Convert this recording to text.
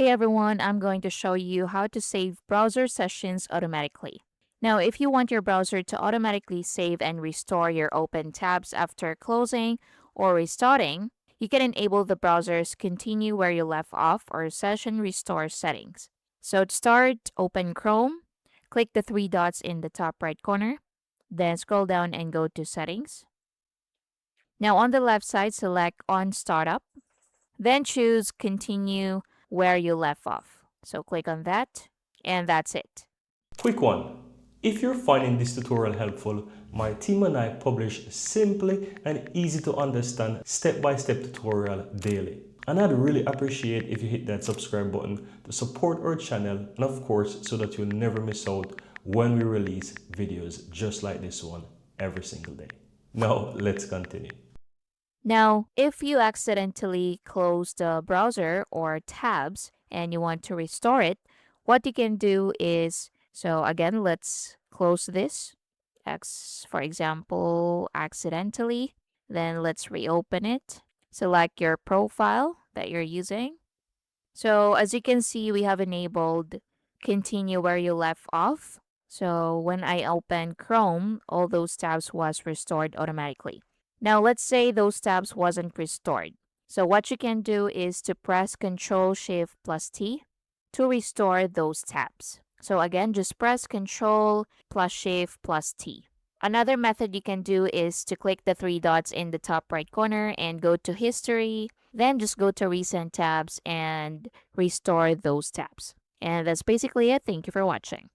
Hey everyone, I'm going to show you how to save browser sessions automatically. Now, if you want your browser to automatically save and restore your open tabs after closing or restarting, you can enable the browser's continue where you left off or session restore settings. So to start, open Chrome, click the three dots in the top right corner, then scroll down and go to settings. Now on the left side, select on startup, then choose continue where you left off. So click on that, and that's it. Quick one. If you're finding this tutorial helpful, my team and I publish simply and easy to understand step-by-step tutorial daily. And I'd really appreciate if you hit that subscribe button to support our channel and of course so that you'll never miss out when we release videos just like this one every single day. Now let's continue. Now, if you accidentally close the browser or tabs and you want to restore it, what you can do is, so again, let's close this. For example, accidentally. Then let's reopen it. Select your profile that you're using. So as you can see, we have enabled continue where you left off. So when I open Chrome, all those tabs was restored automatically. Now let's say those tabs wasn't restored. So what you can do is to press Ctrl Shift plus T to restore those tabs. So again, just press Ctrl plus Shift plus T. Another method you can do is to click the three dots in the top right corner and go to history, then just go to recent tabs and restore those tabs. And that's basically it. Thank you for watching.